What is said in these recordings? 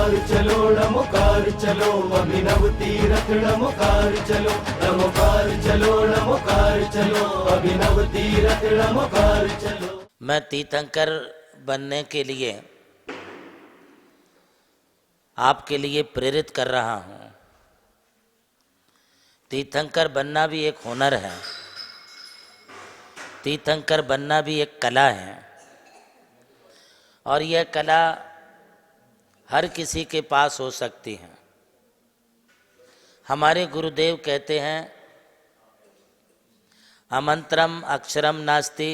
चलो नमोकार चलो, अभिनव तीरथ नमोकार चलो, नमोकार चलो नमोकार चलो, अभिनव तीरथ नमोकार चलो। मैं तीर्थंकर बनने के लिए आपके लिए प्रेरित कर रहा हूँ। तीर्थंकर बनना भी एक हुनर है, तीर्थंकर बनना भी एक कला है, और यह कला हर किसी के पास हो सकती है। हमारे गुरुदेव कहते हैं, अमंत्रम अक्षरम नास्ति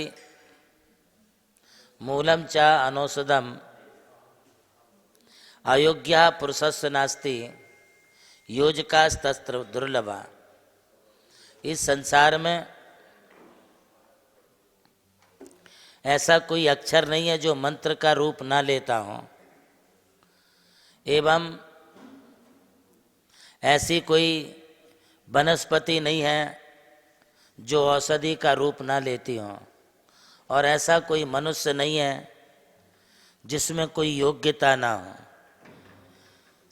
मूलम च अनौषधम अयोग्या पुरुषस्य नास्ति योजकास्तत्र दुर्लभा। इस संसार में ऐसा कोई अक्षर नहीं है जो मंत्र का रूप ना लेता हो, एवं ऐसी कोई वनस्पति नहीं है जो औषधि का ना लेती हो, और ऐसा कोई मनुष्य नहीं है जिसमें कोई योग्यता ना हो।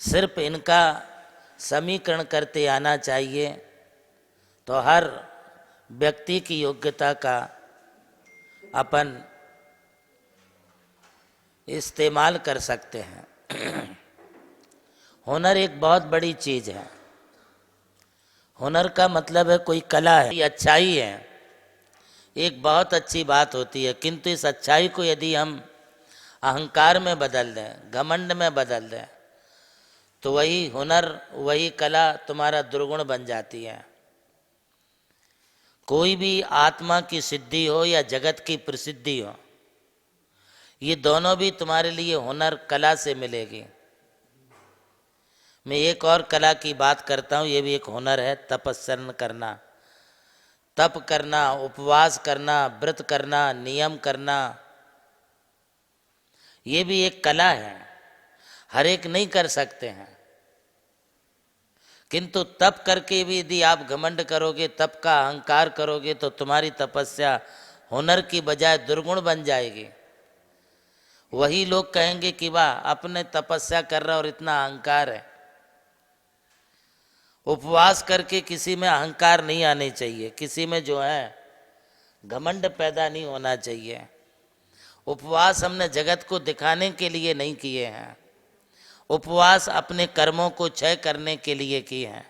सिर्फ इनका समीकरण करते आना चाहिए तो हर व्यक्ति की योग्यता का अपन इस्तेमाल कर सकते हैं। हुनर एक बहुत बड़ी चीज़ है। हुनर का मतलब है कोई कला है, अच्छाई है, एक बहुत अच्छी बात होती है, किंतु इस अच्छाई को यदि हम अहंकार में बदल दें, घमंड में बदल दें, तो वही हुनर, वही कला तुम्हारा दुर्गुण बन जाती है। कोई भी आत्मा की सिद्धि हो या जगत की प्रसिद्धि हो, ये दोनों भी तुम्हारे लिए हुनर कला से मिलेगी। मैं एक और कला की बात करता हूँ, ये भी एक हुनर है, तपस्या करना, तप करना, उपवास करना, व्रत करना, नियम करना, ये भी एक कला है। हर एक नहीं कर सकते हैं, किंतु तप करके भी यदि आप घमंड करोगे, तप का अहंकार करोगे, तो तुम्हारी तपस्या हुनर की बजाय दुर्गुण बन जाएगी। वही लोग कहेंगे कि वाह, अपने तपस्या कर रहा और इतना अहंकार है। उपवास करके किसी में अहंकार नहीं आनी चाहिए, किसी में जो है घमंड पैदा नहीं होना चाहिए। उपवास हमने जगत को दिखाने के लिए नहीं किए हैं, उपवास अपने कर्मों को क्षय करने के लिए किए हैं।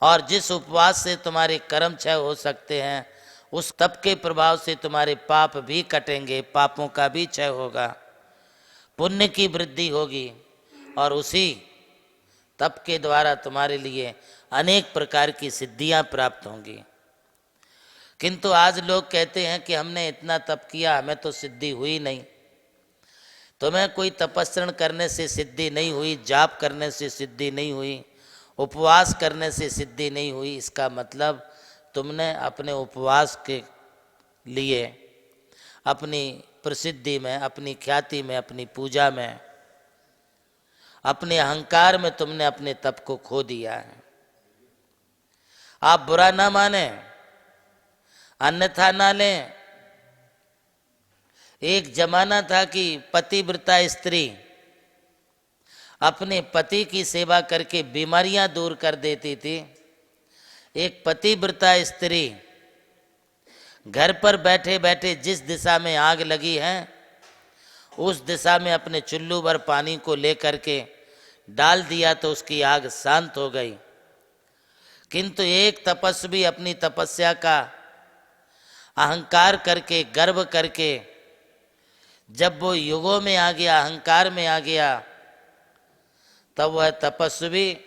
और जिस उपवास से तुम्हारे कर्म क्षय हो सकते हैं, उस तप के प्रभाव से तुम्हारे पाप भी कटेंगे, पापों का भी क्षय होगा, पुण्य की वृद्धि होगी, और उसी तप के द्वारा तुम्हारे लिए अनेक प्रकार की सिद्धियां प्राप्त होंगी। किंतु आज लोग कहते हैं कि हमने इतना तप किया, हमें तो सिद्धि हुई नहीं। तुम्हें कोई तपस्या करने से सिद्धि नहीं हुई, जाप करने से सिद्धि नहीं हुई, उपवास करने से सिद्धि नहीं हुई, इसका मतलब तुमने अपने उपवास के लिए, अपनी प्रसिद्धि में, अपनी ख्याति में, अपनी पूजा में, अपने अहंकार में तुमने अपने तप को खो दिया है। आप बुरा ना माने, अन्यथा ना लें। एक जमाना था कि पतिव्रता स्त्री अपने पति की सेवा करके बीमारियां दूर कर देती थी। एक पतिव्रता स्त्री घर पर बैठे बैठे जिस दिशा में आग लगी है, उस दिशा में अपने चुल्लू भर पानी को लेकर के डाल दिया तो उसकी आग शांत हो गई। किंतु एक तपस्वी अपनी तपस्या का अहंकार करके, गर्व करके, जब वो युगों में आ गया, अहंकार में आ गया, तब वह तपस्वी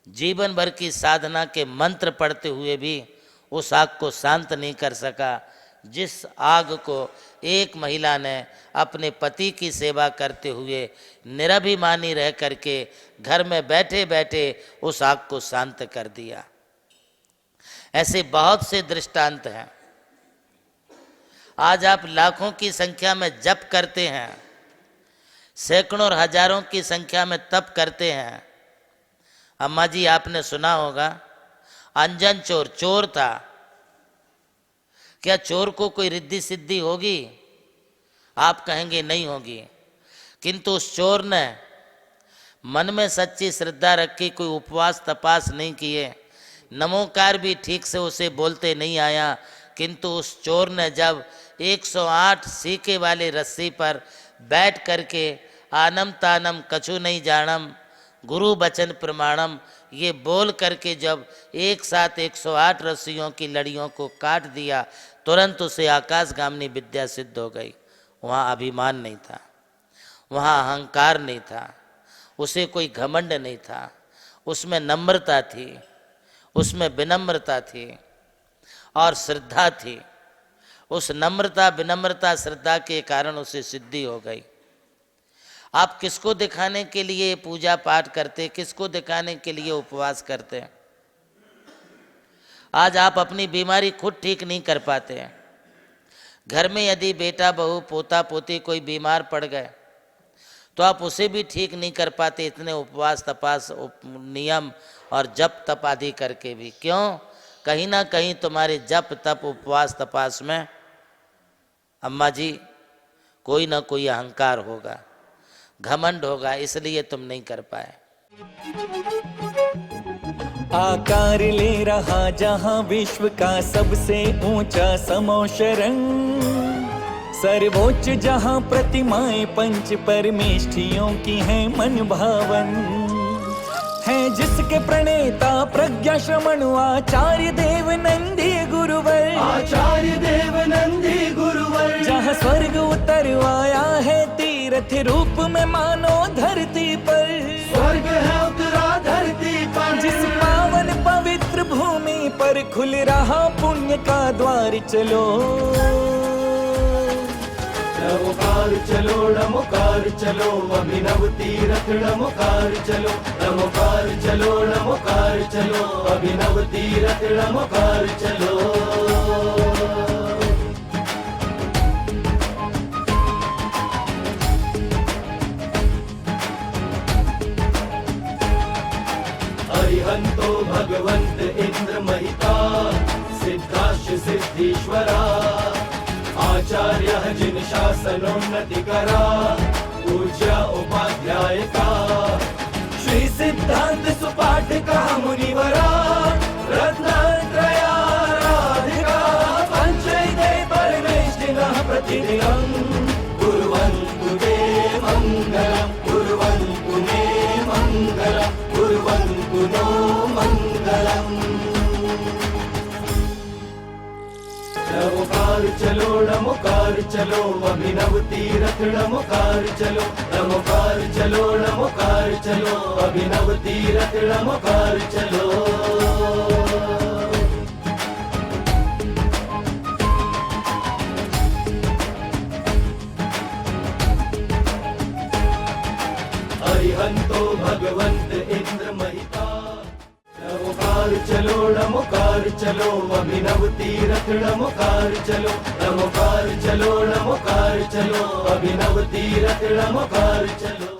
जीवन भर की साधना के मंत्र पढ़ते हुए भी उस आग को शांत नहीं कर सका, जिस आग को एक महिला ने अपने पति की सेवा करते हुए निरभिमानी रह करके घर में बैठे बैठे उस आग को शांत कर दिया। ऐसे बहुत से दृष्टांत हैं। आज आप लाखों की संख्या में जप करते हैं, सैकड़ों और हजारों की संख्या में तप करते हैं। अम्मा जी, आपने सुना होगा, अंजन चोर चोर था, क्या चोर को कोई रिद्धि सिद्धि होगी? आप कहेंगे नहीं होगी। किंतु उस चोर ने मन में सच्ची श्रद्धा रखी, कोई उपवास तपास नहीं किए, नमोकार भी ठीक से उसे बोलते नहीं आया, किंतु उस चोर ने जब 108 सीके वाली रस्सी पर बैठ करके आनम तानम कछु नहीं जानम गुरु बचन प्रमाणम ये बोल करके जब एक साथ 108 रस्सियों की लड़ियों को काट दिया, तुरंत उसे आकाशगामिनी विद्या सिद्ध हो गई। वहाँ अभिमान नहीं था, वहाँ अहंकार नहीं था, उसे कोई घमंड नहीं था, उसमें नम्रता थी, उसमें विनम्रता थी और श्रद्धा थी। उस नम्रता विनम्रता श्रद्धा के कारण उसे सिद्धि हो गई। आप किसको दिखाने के लिए पूजा पाठ करते, किसको दिखाने के लिए उपवास करते? आज आप अपनी बीमारी खुद ठीक नहीं कर पाते हैं। घर में यदि बेटा बहू पोता पोती कोई बीमार पड़ गए तो आप उसे भी ठीक नहीं कर पाते, इतने उपवास तपास नियम और जप तप आदि करके भी। क्यों? कहीं ना कहीं तुम्हारे जप तप उपवास तपास में अम्मा जी कोई ना कोई अहंकार होगा, घमंड होगा, इसलिए तुम नहीं कर पाए। आकार ले रहा जहां विश्व का सबसे ऊंचा समोशरण, सर्वोच्च जहां प्रतिमाएं पंच परमेष्ठियों की हैं मन भावन, है जिसके प्रणेता प्रज्ञा श्रमण आचार्य देव नंदी गुरुवर, आचार्य देव नंदी गुरुवर, जहाँ स्वर्ग उतर आया है तीर्थ रूप में मानो धरती पर, स्वर्ग है उतरा धरती पर, जिस पावन पवित्र भूमि पर खुल रहा पुण्य का द्वार चलो, नमोकार चलो नमोकार चलो अभिनव तीरथ नमोकार चलो, नमोकार चलो नमोकार चलो अभिनव तीरथ नमोकार चलो। अरिहंतो भगवंत इंद्र महिता सिद्धाश्च सिद्धीश्वरा, आचार्य जिन शासनोन्नति करा पूज्य उपाध्याय का, श्री सिद्धांत सुपाठ का मुनिवरा रत्नत्रयाराधिका, पंचैते परमेष्ठिनः प्रतिदिनं कुर्वन्तु ते मङ्गलम्, कुर्वन्तु मे मङ्गलम्, कुर्वन्तु नो मङ्गलम्। नमोकार चलो नमोकार चलो अभिनव तीरथ नमोकार चलो, नमोकार चलो नमोकार चलो अभिनव तीरथ नमोकार चलो। अरिहंतो भगवंत इंद्र महिता, नमोकार चलो नमोकार चलो अभिनव तीरथ नमोकार चलो, नमोकार चलो नमोकार चलो अभिनव तीरथ नमोकार चलो।